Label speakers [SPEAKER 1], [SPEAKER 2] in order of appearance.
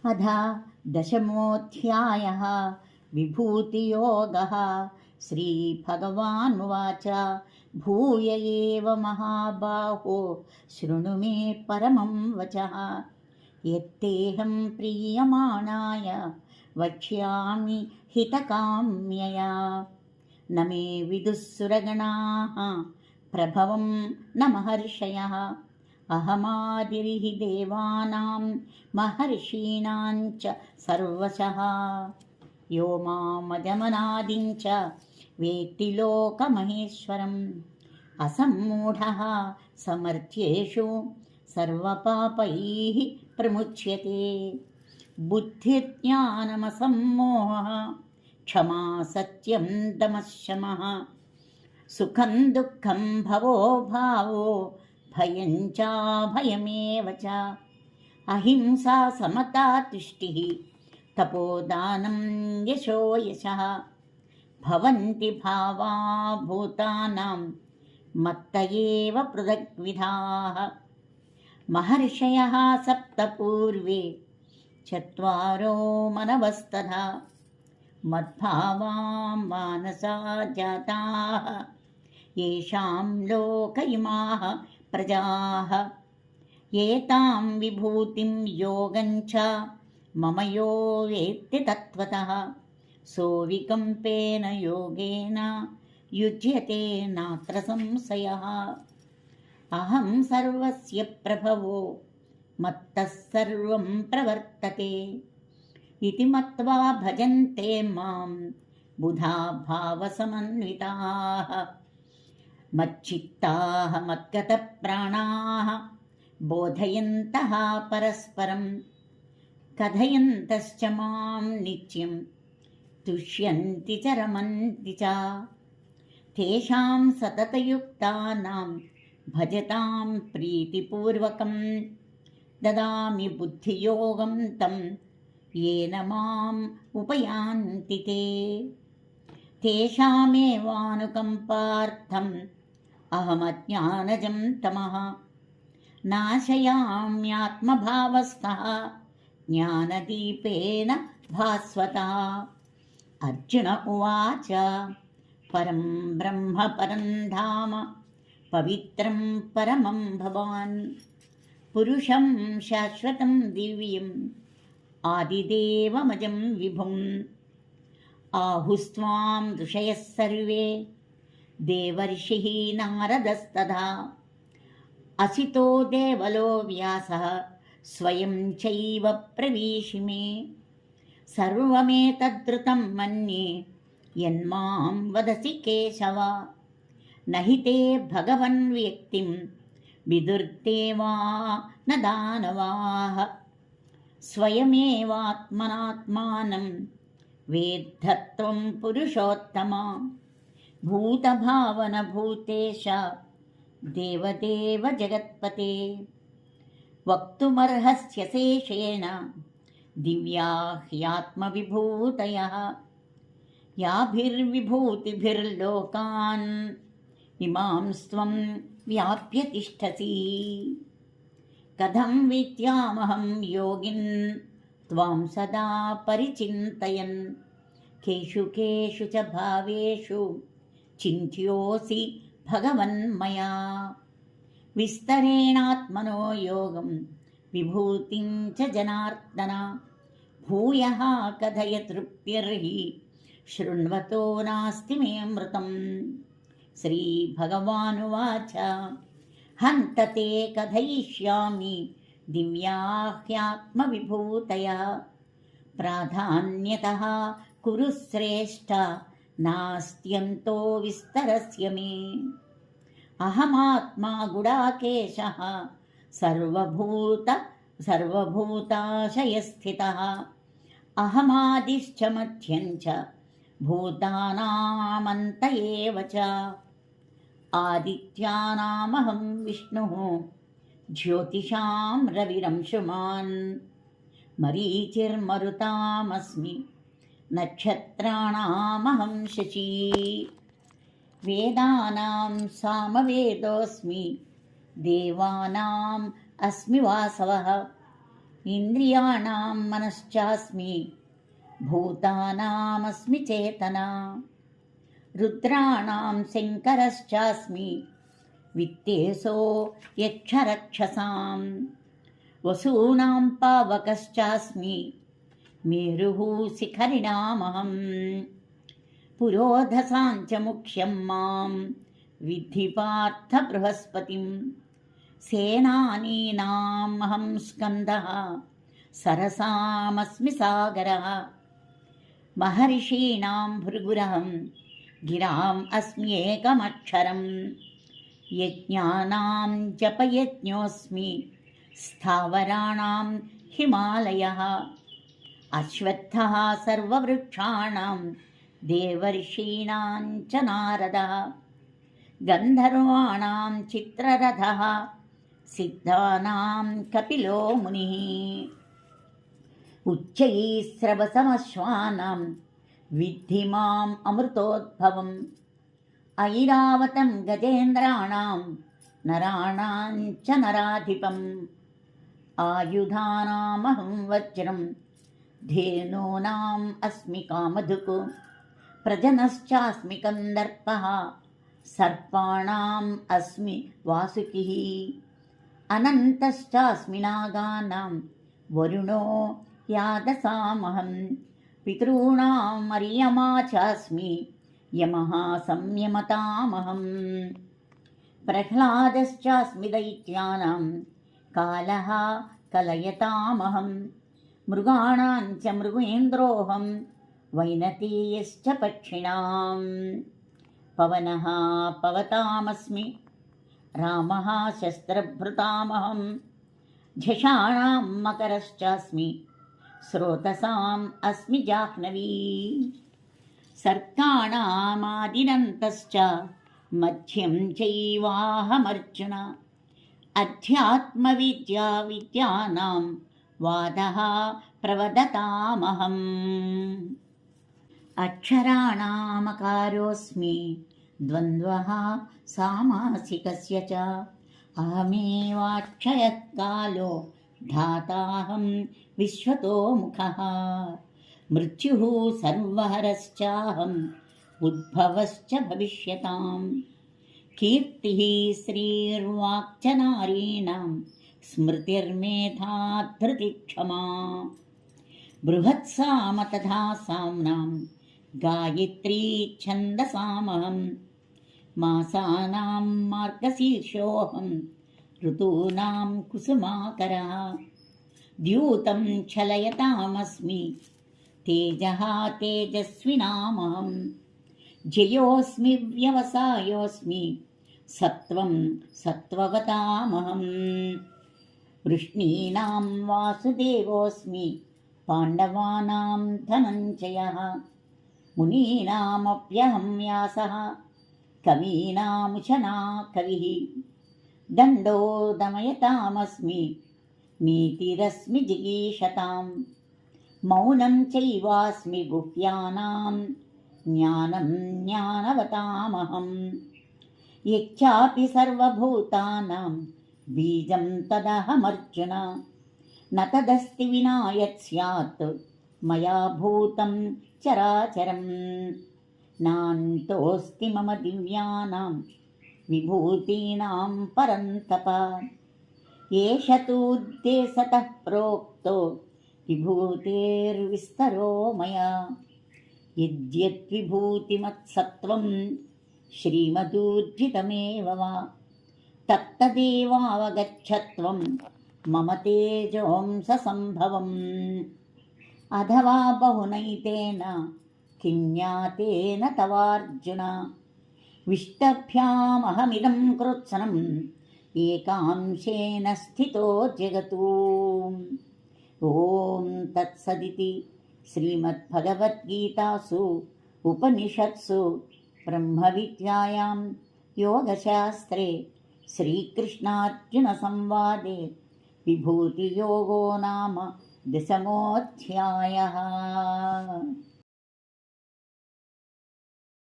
[SPEAKER 1] अधा दशमोऽध्यायः विभूतियोगः। श्रीभगवानुवाच भूय एव महाबाहो शृणु मे परमं वचः। यत्तेऽहं प्रीयमाणाय वक्ष्यामि हितकाम्यया। न मे विदुः सुरगणाः प्रभवं न महर्षयः। अहमादिर्हि देवानां महर्षीणां च सर्वशः। यो मामजमनादिं च वेत्ति लोकमहेश्वरम्। असम्मूढः समर्थ्येषु सर्वपापैः प्रमुच्यते। बुद्धिर्ज्ञानमसम्मोहः क्षमा सत्यं दमः शमः। सुखं दुःखं भवो भावो भयं चाभयमेव च। अहिंसा समता तुष्टिः तपोदानं यशो यशः। भवन्ति भावा भूतानां मत्त एव पृथग्विधाः। महर्षयः सप्त पूर्वे चत्वारो मनवस्तथा। मद्भावा मानसा जाताः येषां लोक इमाः प्रजाः। एतां विभूतिं योगं च मम यो वेत्ति तत्त्वतः। सोऽविकम्पेन योगेन युज्यते नात्र संशयः। अहं सर्वस्य प्रभवो मत्तः सर्वं प्रवर्तते इति मत्वा भजन्ते मां बुधा भावसमन्विताः। मच्चित्ताः मद्गतप्राणाः बोधयन्तः परस्परं कथयन्तश्च मां नित्यं तुष्यन्ति च रमन्ति च। तेषां सततयुक्तानां भजतां प्रीतिपूर्वकं ददामि बुद्धियोगं तं येन माम् उपयान्ति ते। तेषामेवानुकम्पार्थम् अहमज्ञानजं तमः नाशयाम्यात्मभावस्थः ज्ञानदीपेन भास्वता। अर्जुन उवाच परं ब्रह्म परं धाम पवित्रं परमं भवान्। पुरुषं शाश्वतं दिव्यम् आदिदेवमजं विभुम्। आहुस्त्वां ऋषयः सर्वे देवर्षिः नारदस्तथा। असितो देवलो व्यासः स्वयं चैव प्रवीशिमे। सर्वमेतद्धृतं मन्ये यन्मां वदसि केशव। न हि ते भगवन् व्यक्तिं विदुर्देवा न दानवाः। स्वयमेवात्मनात्मानं वेद्धत्वं पुरुषोत्तमा। भूतभावनभूतेश देवदेव जगत्पते। वक्तुमर्हस्य शेषेण दिव्या ह्यात्मविभूतयः। याभिर्विभूतिभिर्लोकान् इमांस्त्वं व्याप्य तिष्ठसि। कथं विद्यामहं योगिन् त्वां सदा परिचिन्तयन्। केषु केषु च भावेषु चिन्त्योऽसि भगवन्मया। विस्तरेणात्मनो योगं विभूतिं च जनार्दन। भूयः कथय तृप्तिर्हि शृण्वतो नास्ति मे मृतम्। श्रीभगवानुवाच हन्त ते कथयिष्यामि दिव्या ह्यात्मविभूतयः। प्राधान्यतः कुरु श्रेष्ठ नास्त्यन्तो विस्तरस्य मे। अहमात्मा गुडाकेशः सर्वभूताशयस्थितः। अहमादिश्च मध्यं च भूतानामन्त एव च। आदित्यानामहं विष्णुः ज्योतिषां रविरंशुमान्। मरीचिर्मरुतामस्मि नक्षत्राणामहं शची। वेदानां सामवेदोऽस्मि देवानाम् अस्मि वासवः। इन्द्रियाणां मनश्चास्मि भूतानामस्मि चेतना रुद्राणां शङ्करश्चास्मि वित्तेशो यक्षरक्षसां वसूनां पावकश्चास्मि मेरुः शिखरिणामहं पुरोधसां च मुख्यं मां विद्धि पार्थ बृहस्पतिं सेनानीनामहं स्कन्दः सरसामस्मि सागरः महर्षीणां भृगुरहं गिराम् अस्मि एकमक्षरं यज्ञानां जपयज्ञोऽस्मि स्थावराणां हिमालयः अश्वत्थः सर्ववृक्षाणां देवर्षीणां च नारदः गन्धर्वाणां चित्ररथः सिद्धानां कपिलो मुनिः उच्चैस्रवसमश्वानां विद्धि माम् अमृतोद्भवम् ऐरावतं गजेन्द्राणां नराणां च नराधिपम् आयुधानामहं वज्रं धेनूनाम् अस्मि कामधुक् प्रजनश्चास्मि कन्दर्पः सर्पाणाम् अस्मि वासुकिः अनन्तश्चास्मि नागानां वरुणो यादसामहं पितॄणाम् अर्यमा चास्मि यमः संयमतामहं प्रह्लादश्चास्मि दैत्यानां कालः कलयतामहं मृगाणां च मृगेन्द्रोऽहं वैनतेयश्च पक्षिणां पवनः पवतामस्मि रामः शस्त्रभृतामहं झषाणां मकरश्चास्मि स्रोतसाम् अस्मि जाह्नवी सर्गाणामादिरन्तश्च मध्यं चैवाहमर्जुन अध्यात्मविद्याविद्यानां वादः प्रवदतामहम् अक्षराणामकारोऽस्मि द्वन्द्वः सामासिकस्य च अहमेवाक्षयः कालो धाताहं विश्वतो मुखः मृत्युः सर्वहरश्चाहम् उद्भवश्च भविष्यताम् कीर्तिः श्रीर्वाक्च नारीणां स्मृतिर्मेधा धृतिक्षमा बृहत्साम तथा साम्नां गायत्री छन्दसामहं मासानां मार्गशीर्षोऽहं ऋतूनां कुसुमाकरः द्यूतं छलयतामस्मि तेजः तेजस्विनामहं जयोऽस्मि व्यवसायोऽस्मि सत्वं सत्त्ववतामहं वृष्णीनां वासुदेवोऽस्मि पाण्डवानां धनञ्जयः मुनीनामप्यहं व्यासः कवीनामुशना कविः दण्डो दमयतामस्मि नीतिरस्मि जिगीषतां मौनं चैवास्मि गुह्यानां ज्ञानं ज्ञानवतामहं यच्चापि सर्वभूतानां बीजं तदहमर्जुन न तदस्ति विना यत् स्यात् मया भूतं चराचरं नान्तोऽस्ति मम दिव्यानां विभूतीनां परन्तप एष तूद्देशतः प्रोक्तो विभूतेर्विस्तरो मया यद्यद्विभूतिमत्सत्त्वं श्रीमदूर्जितमेव वा तत्तदेवावगच्छत्वं मम तेजोंससम्भवम् अथवा बहुनैतेन किं ज्ञातेन तवार्जुन विष्टभ्यामहमिदं कृत्स्नम् एकांशेन स्थितो जगतु ॐ तत्सदिति श्रीमद्भगवद्गीतासु उपनिषत्सु ब्रह्मविद्यायां योगशास्त्रे श्रीकृष्णार्जुनसंवादे विभूतियोगो नाम 10मोऽध्यायः।